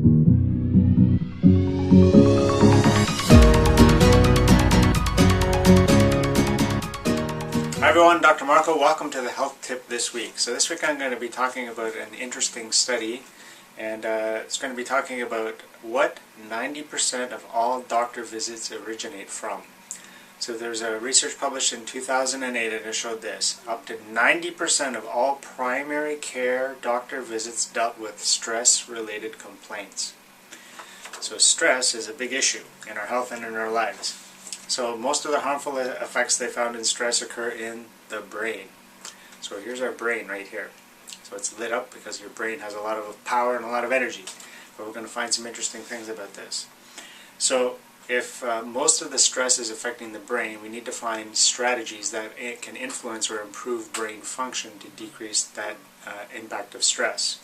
Hi everyone, Dr. Marco. Welcome to the health tip this week. So this week I'm going to be talking about an interesting study, and it's going to be talking about what 90% of all doctor visits originate from. So there's a research published in 2008 and it showed this. Up to 90% of all primary care doctor visits dealt with stress-related complaints. So stress is a big issue in our health and in our lives. So most of the harmful effects they found in stress occur in the brain. So here's our brain right here. So it's lit up because your brain has a lot of power and a lot of energy. But we're going to find some interesting things about this. So if most of the stress is affecting the brain, we need to find strategies that it can influence or improve brain function to decrease that impact of stress.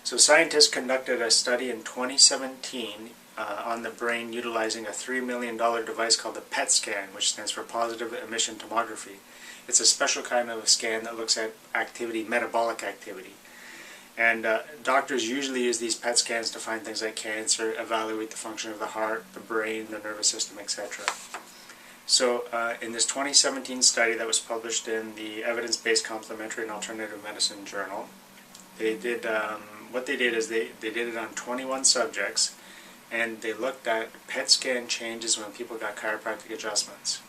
So scientists conducted a study in 2017 on the brain utilizing a $3 million device called the PET scan, which stands for positive emission tomography. It's a special kind of a scan that looks at activity, metabolic activity. And doctors usually use these PET scans to find things like cancer, evaluate the function of the heart, the brain, the nervous system, etc. So in this 2017 study that was published in the Evidence-Based Complementary and Alternative Medicine Journal, they did what they did is they did it on 21 subjects, and they looked at PET scan changes when people got chiropractic adjustments.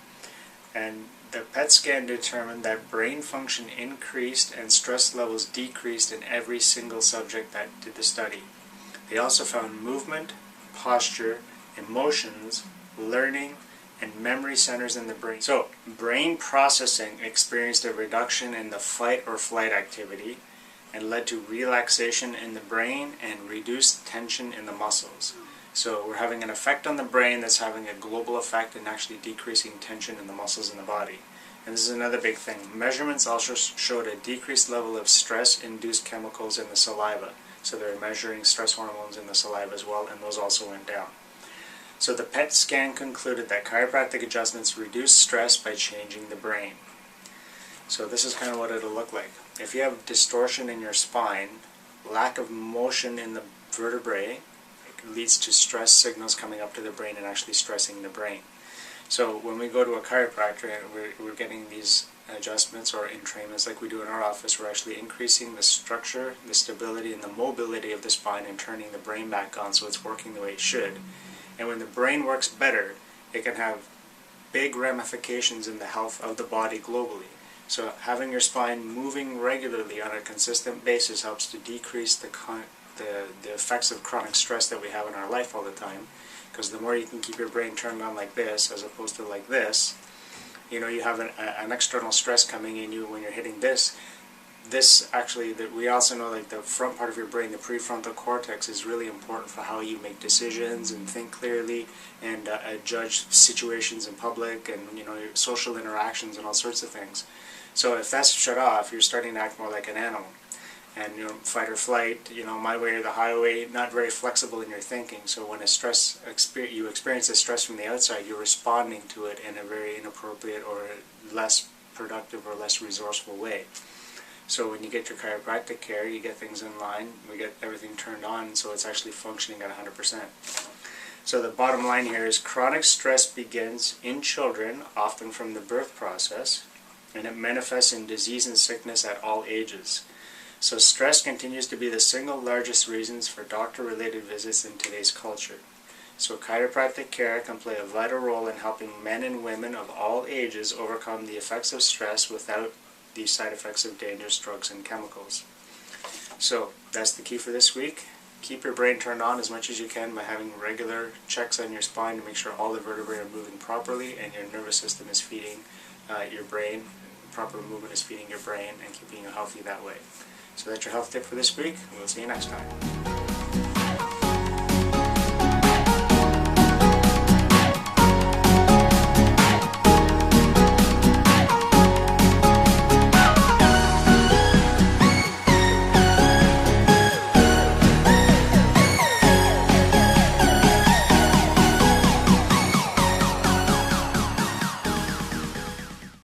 And the PET scan determined that brain function increased and stress levels decreased in every single subject that did the study. They also found movement, posture, emotions, learning, and memory centers in the brain. So, brain processing experienced a reduction in the fight or flight activity and led to relaxation in the brain and reduced tension in the muscles. So we're having an effect on the brain that's having a global effect and actually decreasing tension in the muscles in the body. And this is another big thing. Measurements also showed a decreased level of stress-induced chemicals in the saliva. So they're measuring stress hormones in the saliva as well, and those also went down. So the PET scan concluded that chiropractic adjustments reduce stress by changing the brain. So this is kind of what it'll look like. If you have distortion in your spine, lack of motion in the vertebrae, leads to stress signals coming up to the brain and actually stressing the brain. So when we go to a chiropractor and we're getting these adjustments or entrainments like we do in our office, we're actually increasing the structure, the stability, and the mobility of the spine and turning the brain back on so it's working the way it should. And when the brain works better, it can have big ramifications in the health of the body globally. So having your spine moving regularly on a consistent basis helps to decrease the effects of chronic stress that we have in our life all the time, because the more you can keep your brain turned on like this as opposed to like this, you know, you have an external stress coming in you when you're hitting this. This actually, we also know like the front part of your brain, the prefrontal cortex, is really important for how you make decisions and think clearly and judge situations in public and, you know, your social interactions and all sorts of things. So if that's shut off, you're starting to act more like an animal. And, you know, fight or flight, you know, my way or the highway, not very flexible in your thinking. So when you experience a stress from the outside, you're responding to it in a very inappropriate or less productive or less resourceful way. So when you get your chiropractic care, you get things in line, we get everything turned on, so it's actually functioning at 100%. So the bottom line here is chronic stress begins in children, often from the birth process, and it manifests in disease and sickness at all ages. So stress continues to be the single largest reasons for doctor-related visits in today's culture. So chiropractic care can play a vital role in helping men and women of all ages overcome the effects of stress without the side effects of dangerous drugs and chemicals. So that's the key for this week. Keep your brain turned on as much as you can by having regular checks on your spine to make sure all the vertebrae are moving properly and your nervous system is feeding your brain. Proper movement is feeding your brain and keeping you healthy that way. So that's your health tip for this week. We'll see you next time.